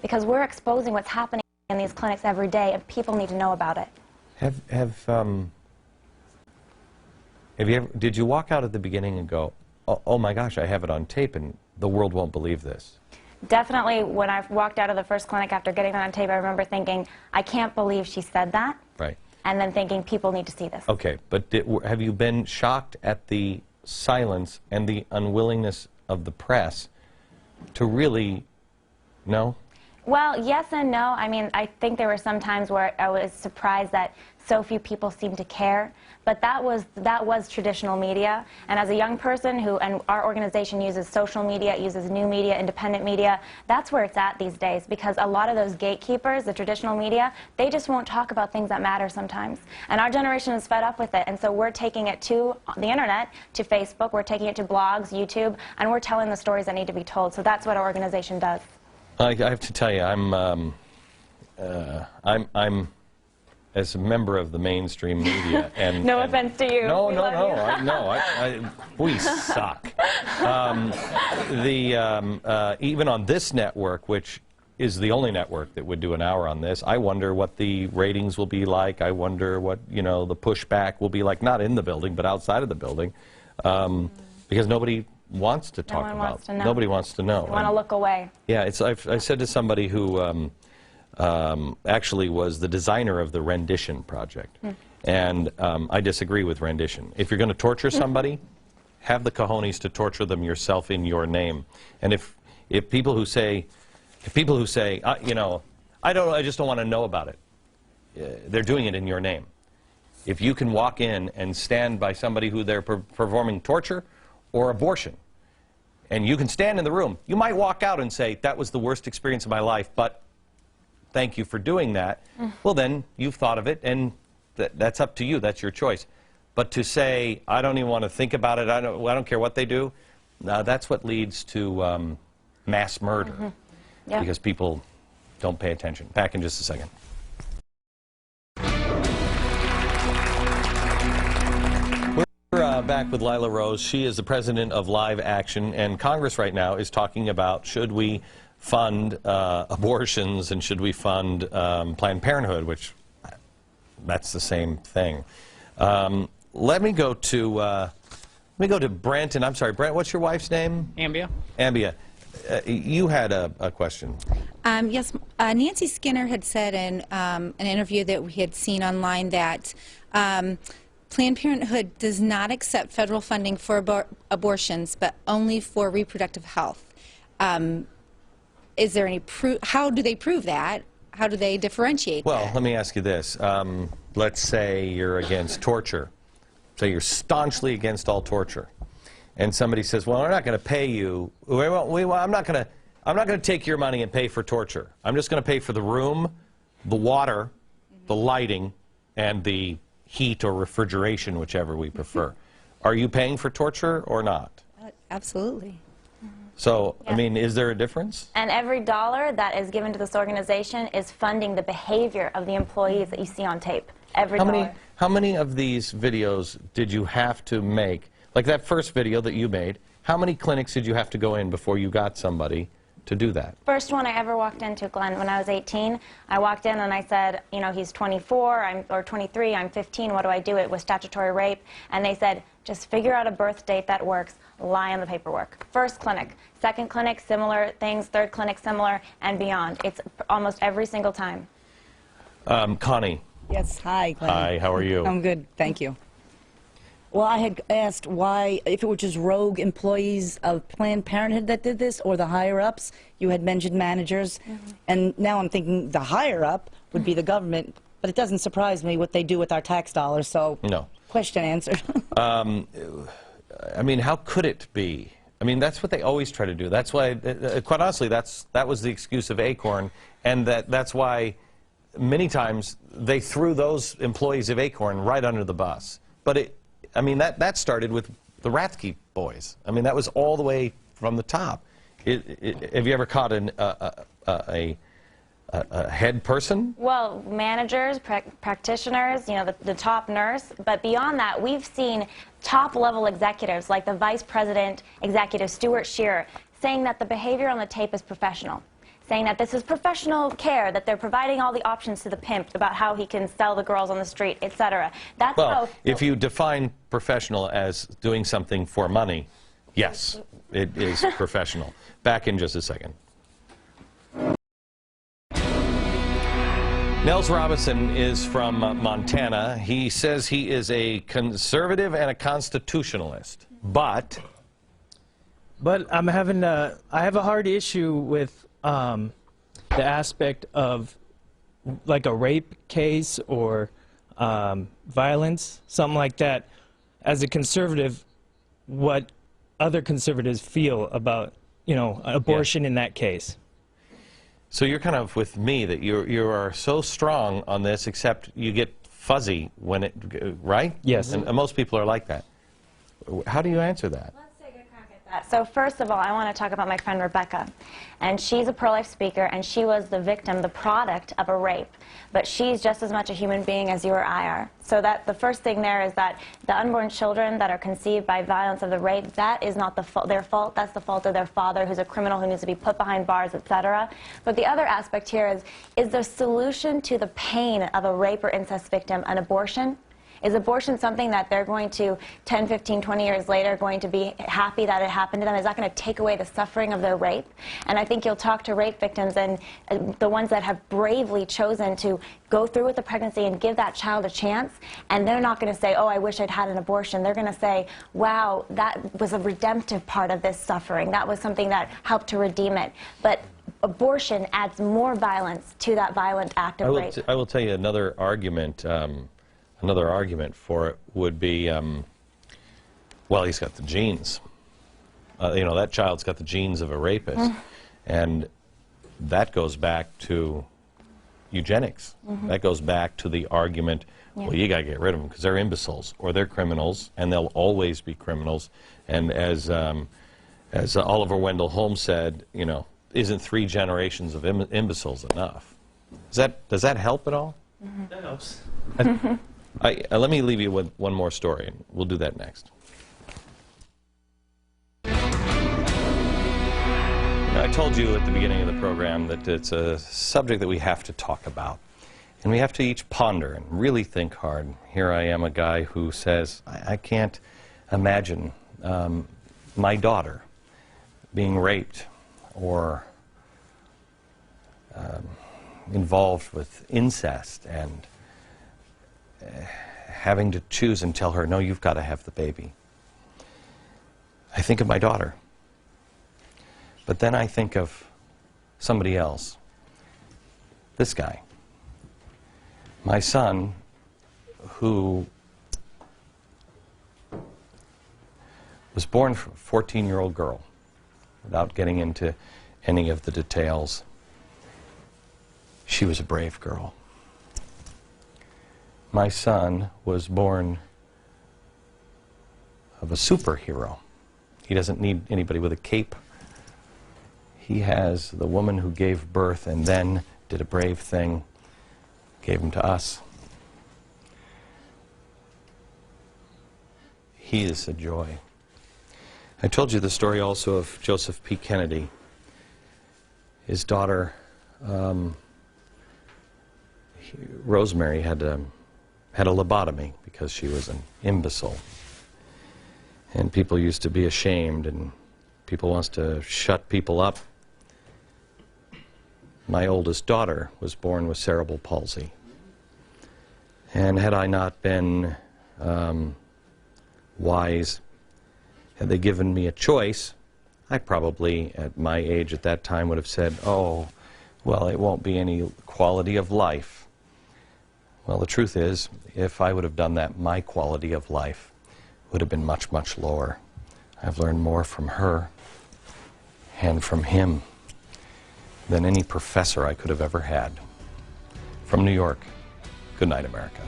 because we're exposing what's happening in these clinics every day, and people need to know about it. Did you walk out at the beginning and go, oh my gosh, I have it on tape and the world won't believe this? Definitely, when I walked out of the first clinic after getting that on tape, I remember thinking, I can't believe she said that. Right. And then thinking, people need to see this. Okay, but have you been shocked at the silence and the unwillingness of the press to really know? Well, yes and no. I mean, I think there were some times where I was surprised that so few people seemed to care, but that was traditional media. And as a young person and our organization uses social media, it uses new media, independent media, that's where it's at these days, because a lot of those gatekeepers, the traditional media, they just won't talk about things that matter sometimes. And our generation is fed up with it, and so we're taking it to the internet, to Facebook, we're taking it to blogs, YouTube, and we're telling the stories that need to be told. So that's what our organization does. I have to tell you, I'm as a member of the mainstream media, and no offense to you. We suck. Even on this network, which is the only network that would do an hour on this, I wonder what the ratings will be like. I wonder what the pushback will be like, not in the building, but outside of the building, because nobody wants to talk about it. Nobody wants to know. They want to look away. Yeah, I said to somebody who actually was the designer of the rendition project, and I disagree with rendition. If you're going to torture somebody, have the cojones to torture them yourself in your name. And if people who say, I just don't want to know about it, they're doing it in your name. If you can walk in and stand by somebody who they're performing torture or abortion, and you can stand in the room, you might walk out and say, that was the worst experience of my life, but thank you for doing that. Well, then you've thought of it, and that's up to you. That's your choice. But to say, I don't even want to think about it, I don't care what they do, that's what leads to mass murder, because people don't pay attention. Back in just a second. We're back with Lila Rose. She is the president of Live Action, and Congress right now is talking about, should we fund abortions, and should we fund Planned Parenthood, which that's the same thing. Let me go to Brent, and I'm sorry, Brent, what's your wife's name? Ambia. Ambia, you had a question. Yes, Nancy Skinner had said in an interview that we had seen online that Planned Parenthood does not accept federal funding for abortions, but only for reproductive health. Is there any proof? How do they prove that? How do they differentiate that? Well, let me ask you this. Let's say you're against torture. Say you're staunchly against all torture. And somebody says, well, we're not going to pay you. I'm not going to take your money and pay for torture. I'm just going to pay for the room, the water, the lighting, and the heat or refrigeration, whichever we prefer. Are you paying for torture or not? Absolutely. So, I mean, is there a difference? And every dollar that is given to this organization is funding the behavior of the employees that you see on tape. Every dollar. How many of these videos did you have to make? Like that first video that you made, how many clinics did you have to go in before you got somebody to do that? First one I ever walked into, Glenn, when I was 18, I walked in and I said, he's 24 or 23, I'm 15, what do I do? It was statutory rape. And they said, just figure out a birth date that works, lie on the paperwork. First clinic. Second clinic, similar things. Third clinic, similar, and beyond. It's almost every single time. Connie. Yes, hi, Glenn. Hi, how are you? I'm good, thank you. Well, I had asked why, if it were just rogue employees of Planned Parenthood that did this, or the higher-ups. You had mentioned managers, and now I'm thinking the higher-up would be the government, but it doesn't surprise me what they do with our tax dollars, so no. Question answered. I mean, how could it be? I mean, that's what they always try to do. That's why, quite honestly, that was the excuse of Acorn, and that's why many times they threw those employees of Acorn right under the bus. But I mean, that started with the Rathke boys. I mean, that was all the way from the top. Have you ever caught a head person? Well, managers, practitioners, the top nurse. But beyond that, we've seen top-level executives like the Vice President Executive Stuart Shearer saying that the behavior on the tape is professional, saying that this is professional care, that they're providing all the options to the pimp about how he can sell the girls on the street, etc. That's Well, how. if you define professional as doing something for money, yes, it is professional. Back in just a second. Nels Robinson is from Montana. He says he is a conservative and a constitutionalist, but I'm having I have a hard issue with the aspect of like a rape case or violence, something like that. As a conservative, what other conservatives feel about, you know, abortion in that case. so you're kind of with me that you are so strong on this, except you get fuzzy when it, right? Yes. And most people are like that. How do you answer that? Let's take a crack at that. So first of all, I want to talk about my friend Rebecca. And she's a pro-life speaker, and she was the victim, the product of a rape. But she's just as much a human being as you or I are. So that the first thing there is that the unborn children that are conceived by violence of the rape, that is not their fault. That's the fault of their father, who's a criminal, who needs to be put behind bars, etc. But the other aspect here is the solution to the pain of a rape or incest victim an abortion? Is abortion something that they're going to, 10, 15, 20 years later, going to be happy that it happened to them? Is that going to take away the suffering of their rape? And I think you'll talk to rape victims and the ones that have bravely chosen to go through with the pregnancy and give that child a chance, and they're not going to say, oh, I wish I'd had an abortion. They're going to say, wow, that was a redemptive part of this suffering. That was something that helped to redeem it. But abortion adds more violence to that violent act of rape. I will tell you another argument. Another argument for it would be, well, he's got the genes. You know, that child's got the genes of a rapist. And that goes back to eugenics. That goes back to the argument, well, you got to get rid of them because they're imbeciles or they're criminals, and they'll always be criminals. And as Oliver Wendell Holmes said, you know, isn't 3 generations of imbeciles enough? Does that help at all? That helps. Let me leave you with one more story, and we'll do that next. Now, I told you at the beginning of the program that it's a subject that we have to talk about, and we have to each ponder and really think hard. Here I am, a guy who says, I can't imagine my daughter being raped or involved with incest and having to choose and tell her, no, you've got to have the baby. I think of my daughter. But then I think of somebody else. This guy. My son, who was born from a 14-year-old girl, without getting into any of the details. She was a brave girl. My son was born of a superhero. He doesn't need anybody with a cape. He has the woman who gave birth and then did a brave thing, gave him to us. He is a joy. I told you the story also of Joseph P. Kennedy. His daughter, Rosemary, had a lobotomy because she was an imbecile. And people used to be ashamed, and people wants to shut people up. My oldest daughter was born with cerebral palsy. And had I not been wise, had they given me a choice, I probably, at my age at that time, would have said, oh, well, it won't be any quality of life. Well, the truth is, if I would have done that, my quality of life would have been much, much lower. I've learned more from her and from him than any professor I could have ever had. From New York, good night, America.